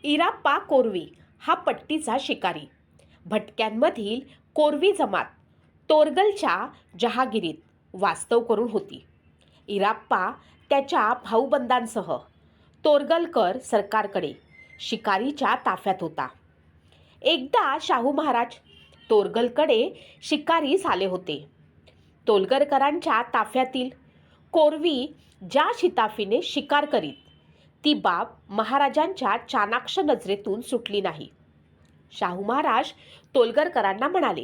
इराप्पा कोरवी हा पट्टीचा शिकारी. भटक्यांमधील कोरवी जमात तोरगलच्या जहागिरीत वास्तव करून होती. इराप्पा त्याच्या भाऊबंदांसह तोरगलकर सरकारकडे शिकारीच्या ताफ्यात होता. एकदा शाहू महाराज तोरगलकडे शिकारीस आले होते. तोरगलकरांच्या ताफ्यातील कोरवी ज्या शिताफीने शिकार करीत ती बाब महाराजांच्या चाणाक्ष नजरेतून सुटली नाही. शाहू महाराज तोरगलकरांना म्हणाले,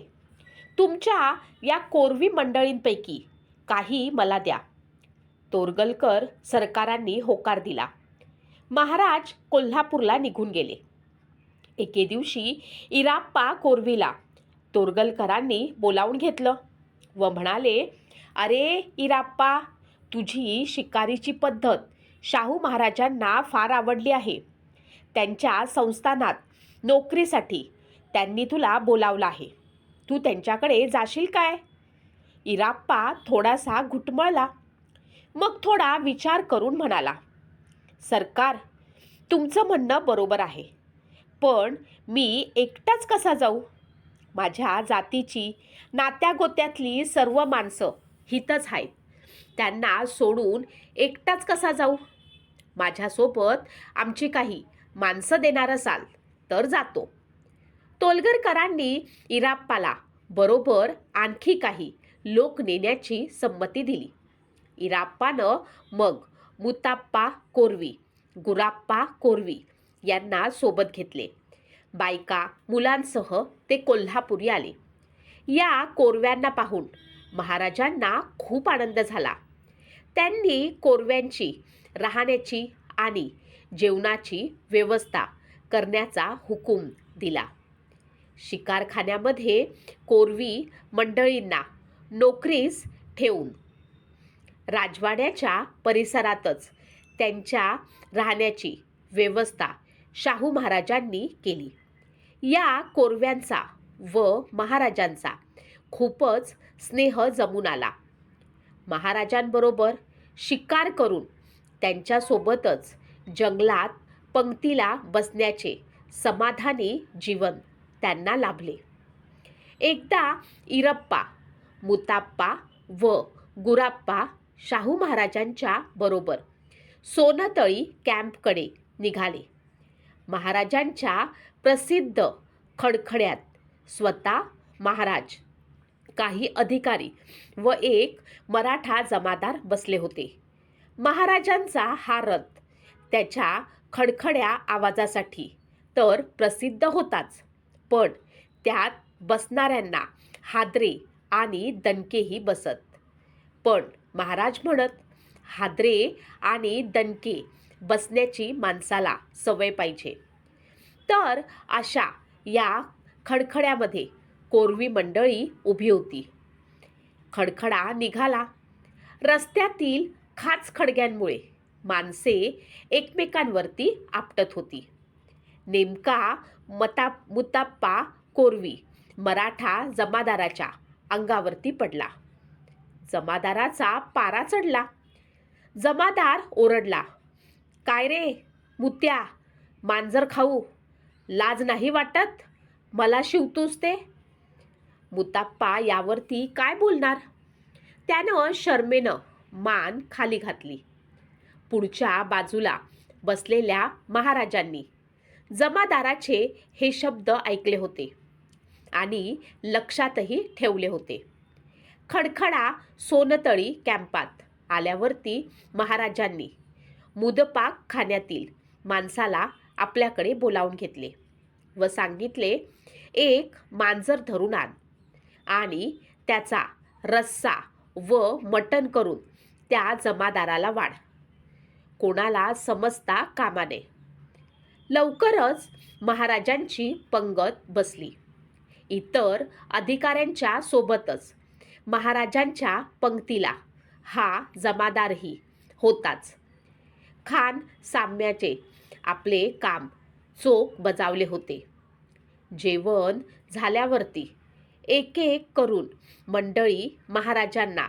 तुमच्या या कोरवी मंडळींपैकी काही मला द्या. तोरगलकर सरकारांनी होकार दिला. महाराज कोल्हापूरला निघून गेले. एके दिवशी इराप्पा कोरवीला तोरगलकरांनी बोलावून घेतलं व म्हणाले, अरे इराप्पा, तुझी शिकारीची पद्धत शाहू महाराजांना फार आवडली आहे. त्यांच्या संस्थानात नोकरीसाठी त्यांनी तुला बोलावलं आहे. तू त्यांच्याकडे जाशील काय? इराप्पा थोडासा घुटमळला. मग थोडा विचार करून म्हणाला, सरकार, तुमचं म्हणणं बरोबर आहे, पण मी एकटाच कसा जाऊ? माझ्या जातीची, नात्यागोत्यातली सर्व माणसं हितच आहेत. त्यांना सोडून एकटाच कसा जाऊ? माझ्यासोबत आमची काही माणसं देणार असाल तर जातो. तोरगलकरांनी इराप्पाला बरोबर आणखी काही लोक नेण्याची संमती दिली. इराप्पानं मग मुताप्पा कोरवी, गुराप्पा कोरवी यांना सोबत घेतले. बायका मुलांसह ते कोल्हापुरी आले. या कोरव्यांना पाहून महाराजांना खूप आनंद झाला. त्यांनी कोरव्यांची राहण्याची आणि जेवणाची व्यवस्था करण्याचा हुकूम दिला. शिकारखान्यामध्ये कोरवी मंडळींना नोकरीस ठेवून राजवाड्याच्या परिसरातच त्यांच्या राहण्याची व्यवस्था शाहू महाराजांनी केली. या कोरव्यांचा व महाराजांचा खूपच स्नेह जमून आला. महाराजांबरोबर शिकार करून त्यांच्यासोबतच जंगलात पंक्तीला बसण्याचे समाधानी जीवन त्यांना लाभले. एकदा इरप्पा, मुताप्पा व गुराप्पा शाहू महाराजांच्या बरोबर सोनतळी कॅम्पकडे निघाले. महाराजांच्या प्रसिद्ध खडखड्यात स्वतः महाराज, काही अधिकारी व एक मराठा जमादार बसले होते. महाराजांचा हा रथ त्याच्या खडखड्या आवाजासाठी तर प्रसिद्ध होताच, पण त्यात बसणाऱ्यांना हादरे आणि दणकेही बसत. पण महाराज म्हणत, हादरे आणि दणके बसण्याची माणसाला सवय पाहिजे. तर अशा या खडखड्यामध्ये कोरवी मंडळी उभी होती. खडखडा निघाला. रस्त्यातील खाचखडग्यांमुळे माणसे एकमेकांवरती आपटत होती. नेमका मुताप्पा कोरवी मराठा जमादाराच्या अंगावरती पडला. जमादाराचा पारा चढला. जमादार ओरडला, काय रे मुत्या, मांजर खाऊ, लाज नाही वाटत? मला शिवतोस ते? मुताप्पा यावरती काय बोलणार? त्यानं शरमेनं मान खाली घातली. पुढच्या बाजूला बसलेल्या महाराजांनी जमादाराचे हे शब्द ऐकले होते आणि लक्षातही ठेवले होते. खडखडा सोनतळी कॅम्पात आल्यावरती महाराजांनी मुदपाक खाण्यातील माणसाला आपल्याकडे बोलावून घेतले व सांगितले, एक मांजर धरून आण आणि त्याचा रस्सा व मटण करून त्या जमादाराला वाढ. कोणाला समजता कामा नये. लवकरच महाराजांची पंगत बसली. इतर अधिकाऱ्यांच्या सोबतच महाराजांच्या पंक्तीला हा जमादारही होताच. खान साम्याचे आपले काम चोख बजावले होते. जेवण झाल्यावरती एक एक करून मंडळी महाराजांना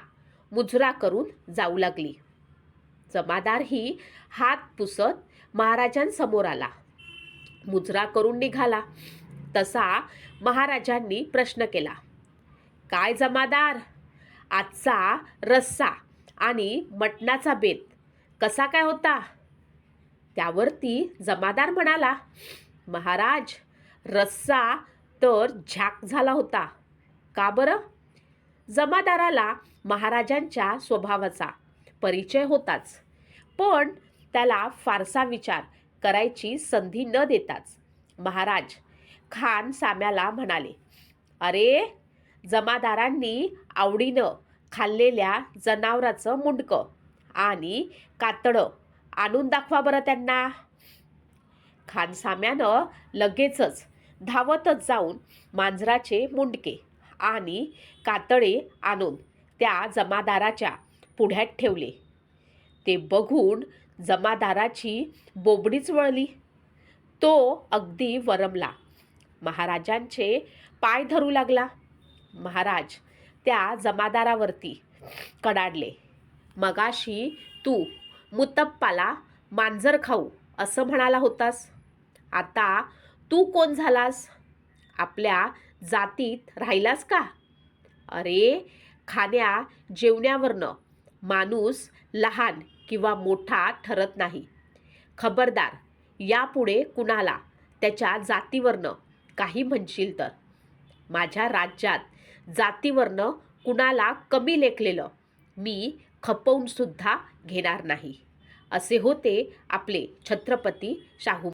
मुजरा करून जाऊ लागली. जमादारही हात पुसत महाराजांसमोर आला. मुजरा करून निघाला तसा महाराजांनी प्रश्न केला, काय जमादार, आजचा रस्सा आणि मटणाचा बेत कसा काय होता? त्यावरती जमादार म्हणाला, महाराज, रस्सा तर झाक झाला होता. का बरं? जमादाराला महाराजांच्या स्वभावाचा परिचय होताच, पण त्याला फारसा विचार करायची संधी न देताच महाराज खान साम्याला म्हणाले, अरे, जमादारांनी आवडीनं खाल्लेल्या जनावराचं मुंडकं आणि कातडं आणून दाखवा बरं त्यांना. खानसाम्यानं लगेचच धावतच जाऊन मांजराचे मुंडके आणि कातडे आणून त्या जमादाराच्या पुढ्यात ठेवले. ते बघून जमादाराची बोबडीच वळली. तो अगदी वरमला, महाराजांचे पाय धरू लागला. महाराज त्या जमादारावरती कडाडले, मगाशी तू मुतप्पाला मांजर खाऊ असं म्हणाला होतास, आता तू कोण झालास? आपल्या जातीत राहिलास का? अरे, खाण्या जेवण्यावरनं माणूस लहान किंवा मोठा ठरत नाही. खबरदार, यापुढे कुणाला त्याच्या जातीवरनं काही म्हणशील तर. माझ्या राज्यात जातीवरनं कुणाला कमी लेखलेलं मी खपवून सुद्धा घेणार नाही. असे होते आपले छत्रपती शाहू